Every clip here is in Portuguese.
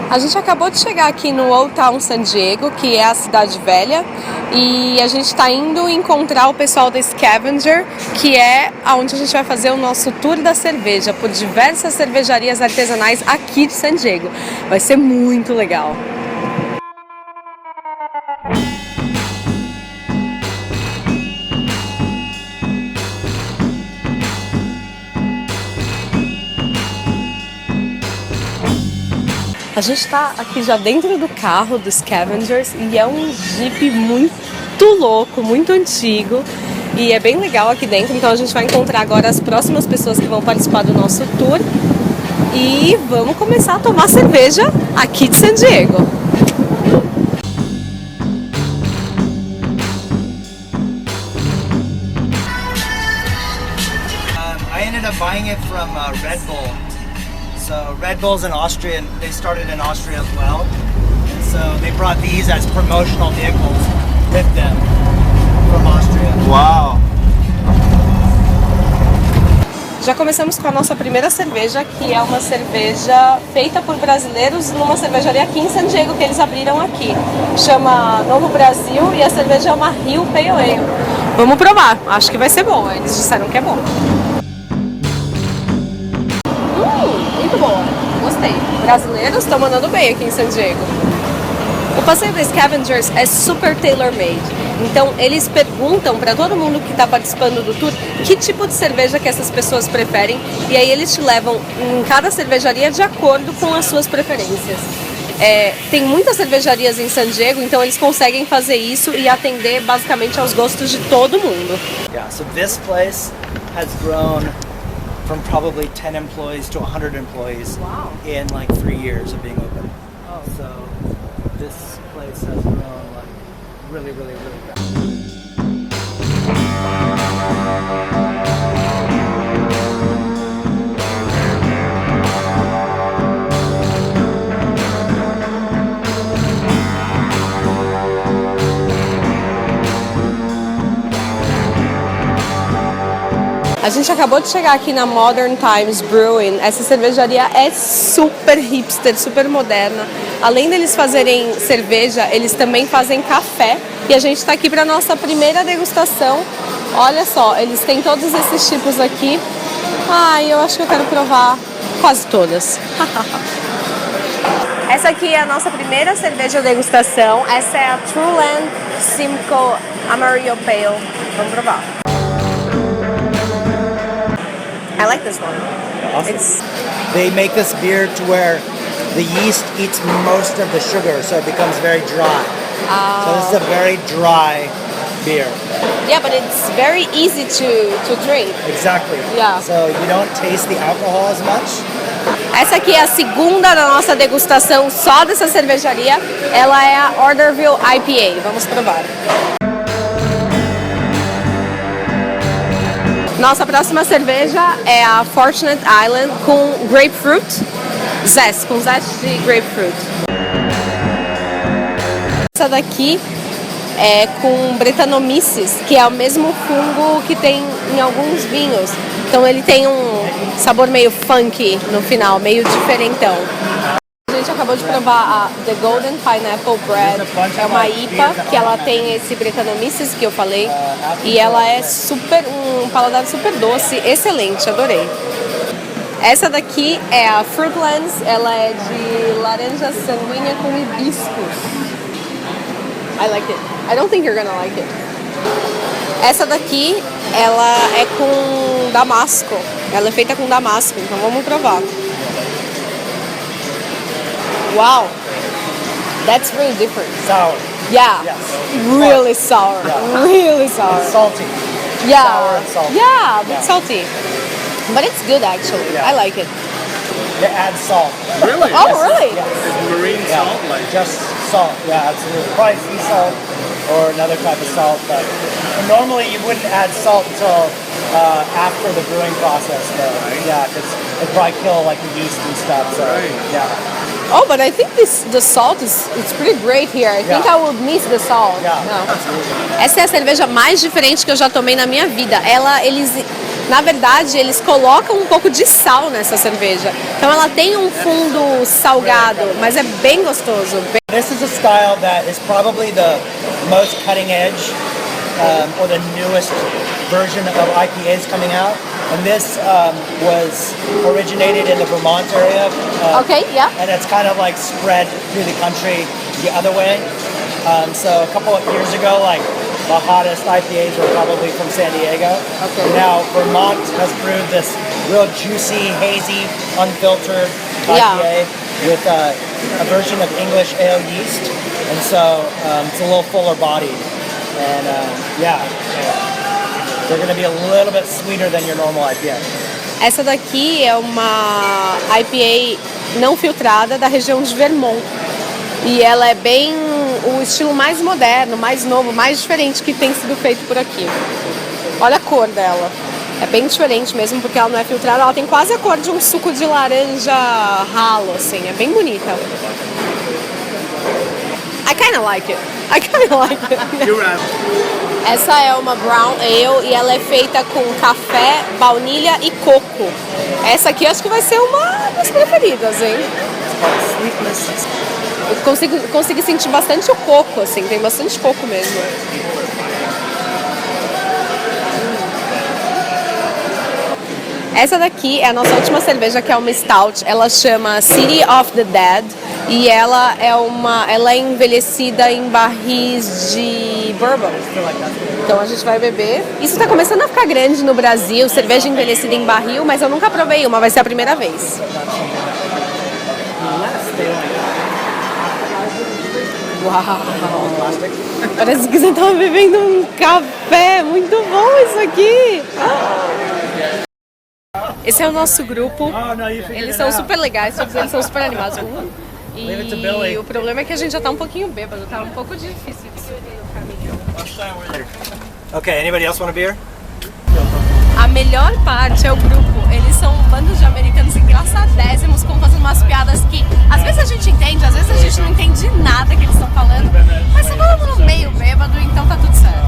A gente acabou de chegar aqui no Old Town San Diego, que é a cidade velha, e a gente está indo encontrar o pessoal da Scavenger, que é onde a gente vai fazer o nosso tour da cerveja por diversas cervejarias artesanais aqui de San Diego. Vai ser muito legal. A gente está aqui já dentro do carro dos Scavengers e é um Jeep muito louco, muito antigo e é bem legal aqui dentro. Então a gente vai encontrar agora as próximas pessoas que vão participar do nosso tour e vamos começar a tomar cerveja aqui de San Diego. I ended up buying it from Red Bull. So Red Bull's in Austria, and they started in Austria as well. And so they brought these as promotional vehicles with them from Austria. Wow! Já começamos com a nossa primeira cerveja, que é uma cerveja feita por brasileiros numa cervejaria aqui em San Diego, que eles abriram aqui. Chama Novo Brasil e a cerveja é uma Rio Pale Ale. Vamos provar, acho que vai ser boa, eles disseram que é bom. Muito boa, gostei. Brasileiros estão mandando bem aqui em San Diego. O passeio da Scavengers é super tailor-made. Então eles perguntam para todo mundo que está participando do tour que tipo de cerveja que essas pessoas preferem e aí eles te levam em cada cervejaria de acordo com as suas preferências. Tem muitas cervejarias em San Diego, então eles conseguem fazer isso e atender basicamente aos gostos de todo mundo. Yeah, so this place has grown from probably 10 employees to 100 employees. Wow. In like 3 years of being open. Oh. So this place has grown like really fast. A gente acabou de chegar aqui na Modern Times Brewing. Essa cervejaria é super hipster, super moderna. Além deles fazerem cerveja, eles também fazem café. E a gente está aqui para nossa primeira degustação. Olha só, eles têm todos esses tipos aqui. Eu acho que eu quero provar quase todas. Essa aqui é a nossa primeira cerveja degustação. Essa é a Truland Simcoe Amarillo Pale. Vamos provar. I like this one. Awesome. They make this beer to where the yeast eats most of the sugar, so it becomes very dry. So this is a very dry beer. Yeah, but it's very easy to drink. Exactly. Yeah. So you don't taste the alcohol as much. Essa aqui é a segunda da nossa degustação só dessa cervejaria. Ela é a Orderville IPA. Vamos provar. Nossa próxima cerveja é a Fortunate Island com grapefruit, com zeste de grapefruit. Essa daqui é com Brettanomyces, que é o mesmo fungo que tem em alguns vinhos. Então ele tem um sabor meio funky no final, meio diferentão. A gente acabou de provar a The Golden Pineapple Bread, é uma IPA que ela tem esse Brettanomyces que eu falei e ela é um paladar super doce, excelente, adorei. Essa daqui é a Fruitlands, ela é de laranja sanguínea com hibiscus. I like it. I don't think you're gonna like it. Essa daqui, ela é com damasco, ela é feita com damasco, então vamos provar. Wow, that's really different. Sour. Yeah, Yes. really sour, Yeah. really sour. It's salty. Yeah, Sour and salty. yeah, a bit salty, but it's good actually. Yeah. I like it. They add salt. Really? Oh, really? Yes. Marine Yeah. salt, like Just salt. Yeah, absolutely. Probably sea salt or another type of salt. But normally you wouldn't add salt until after the brewing process. Though. Right. Yeah, because it'd probably kill like the yeast and stuff. So, Right. yeah. Oh, but I think the salt it's pretty great here. I think I would miss the salt. Yeah. No. Essa é a cerveja mais diferente que eu já tomei na minha vida. Eles Na verdade, eles colocam um pouco de sal nessa cerveja. Então ela tem um fundo salgado, mas é bem gostoso. This is a style that is probably the most cutting edge or the newest version of IPAs coming out. And this was originated in the Vermont area. Okay, yeah. And it's kind of like spread through the country the other way. So a couple of years ago, like the hottest IPAs were probably from San Diego. Okay. Now Vermont has brewed this real juicy, hazy, unfiltered IPA with a version of English ale yeast, and so it's a little fuller bodied, and they're going to be a little bit sweeter than your normal IPA. Essa daqui é uma IPA não filtrada da região de Vermont. E ela é bem o estilo mais moderno, mais novo, mais diferente que tem sido feito por aqui. Olha a cor dela. É bem diferente mesmo, porque ela não é filtrada. Ela tem quase a cor de um suco de laranja ralo, assim. É bem bonita. I kinda like it. I kinda like it. You're right. Essa é uma Brown Ale e ela é feita com café, baunilha e coco. Essa aqui acho que vai ser uma das preferidas, hein? Eu consigo sentir bastante o coco, assim, tem bastante coco mesmo. Essa daqui é a nossa última cerveja, que é uma Stout. Ela chama City of the Dead e ela é envelhecida em barris de bourbon. Então a gente vai beber. Isso tá começando a ficar grande no Brasil, cerveja envelhecida em barril, mas eu nunca provei uma, vai ser a primeira vez. Uau! Parece que você tá bebendo um café. Muito bom isso aqui! Esse é o nosso grupo. Eles são super legais, todos eles são super animados. E o problema é que a gente já tá um pouquinho bêbado, tá um pouco difícil de subir o caminho. Okay, anybody else want a beer? A melhor parte é o grupo. Eles são um bando de americanos engraçadésimos, como fazendo umas piadas que às vezes a gente entende, às vezes a gente não entende nada que eles estão falando, mas tá todo mundo meio bêbado, então tá tudo certo.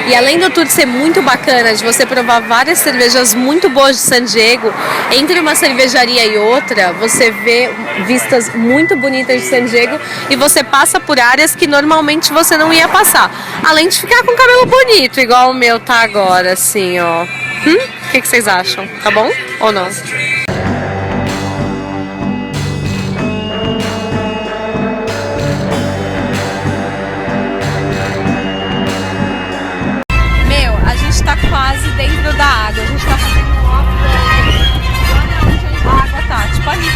E além do tour ser muito bacana, de você provar várias cervejas muito boas de San Diego, entre uma cervejaria e outra, você vê vistas muito bonitas de San Diego e você passa por áreas que normalmente você não ia passar. Além de ficar com o cabelo bonito, igual o meu tá agora, assim, ó. O que vocês acham? Tá bom ou não? Quase dentro da água, a gente tá fazendo um off-road. Olha onde a água tá, tipo ali.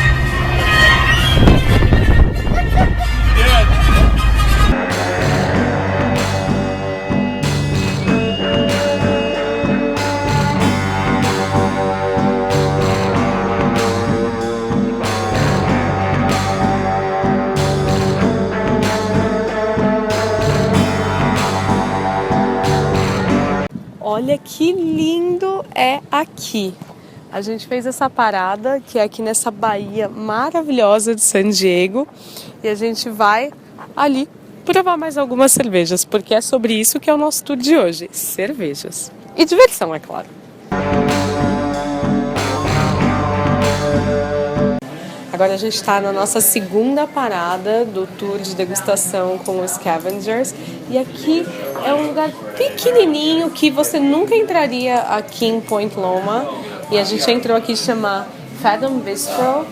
Olha que lindo é aqui. A gente fez essa parada, que é aqui nessa baía maravilhosa de San Diego. E a gente vai ali provar mais algumas cervejas, porque é sobre isso que é o nosso tour de hoje. Cervejas. E diversão, é claro. Agora a gente está na nossa segunda parada do tour de degustação com os Scavengers. E aqui é um lugar pequenininho que você nunca entraria aqui em Point Loma. E a gente entrou aqui, chama Fathom Bistro.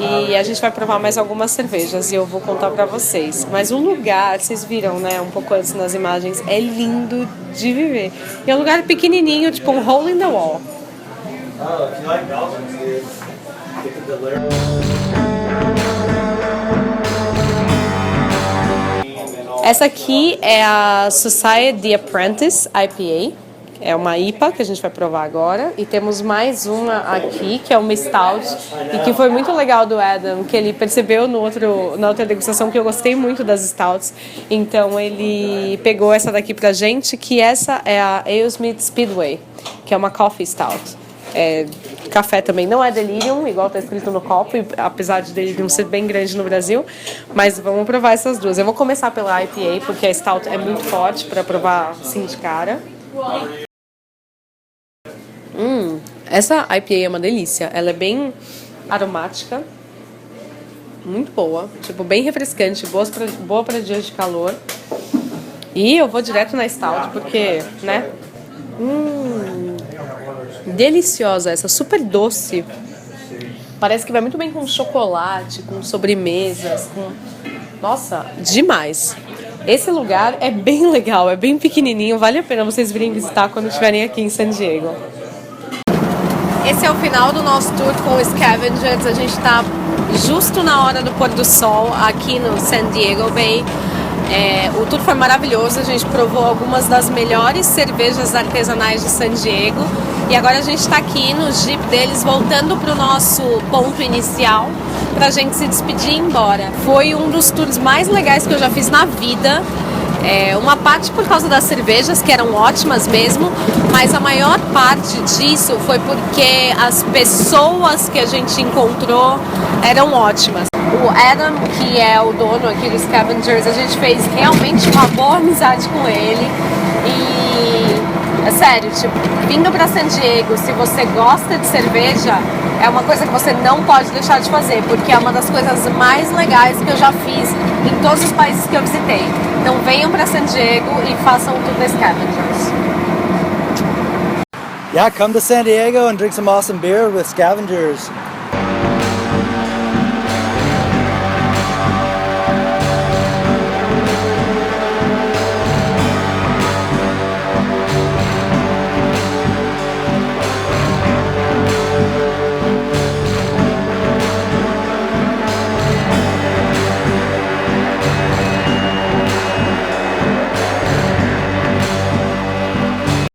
E a gente vai provar mais algumas cervejas e eu vou contar pra vocês. Mas o lugar, vocês viram, né, um pouco antes nas imagens, é lindo de viver. E é um lugar pequenininho, tipo um hole in the wall. Essa aqui é a Society Apprentice IPA, é uma IPA que a gente vai provar agora. E temos mais uma aqui, que é uma Stout, e que foi muito legal do Adam, que ele percebeu na outra degustação que eu gostei muito das Stouts. Então ele pegou essa daqui pra gente, que essa é a AleSmith Speedway, que é uma Coffee Stout. Café também não é Delirium, igual tá escrito no copo, apesar de Delirium ser bem grande no Brasil. Mas vamos provar essas duas. Eu vou começar pela IPA, porque a Stout é muito forte para provar assim de cara. Essa IPA é uma delícia. Ela é bem aromática, muito boa, tipo, bem refrescante, boa para dias de calor. E eu vou direto na Stout, porque, né? Deliciosa essa, super doce. Parece que vai muito bem com chocolate, com sobremesas, Nossa, demais. Esse lugar é bem legal, é bem pequenininho, vale a pena vocês virem visitar quando estiverem aqui em San Diego. Esse é o final do nosso tour com os Scavengers. A gente está justo na hora do pôr do sol aqui no San Diego Bay. O tour foi maravilhoso, a gente provou algumas das melhores cervejas artesanais de San Diego. E agora a gente está aqui no Jeep deles, voltando para o nosso ponto inicial, para a gente se despedir e ir embora. Foi um dos tours mais legais que eu já fiz na vida. Uma parte por causa das cervejas, que eram ótimas mesmo, mas a maior parte disso foi porque as pessoas que a gente encontrou eram ótimas. O Adam, que é o dono aqui dos Scavengers, a gente fez realmente uma boa amizade com ele. E é sério, tipo, vindo pra San Diego, se você gosta de cerveja, é uma coisa que você não pode deixar de fazer, porque é uma das coisas mais legais que eu já fiz em todos os países que eu visitei. Então venham pra San Diego e façam tudo da Scavengers. Yeah, come to San Diego and drink some awesome beer with Scavengers.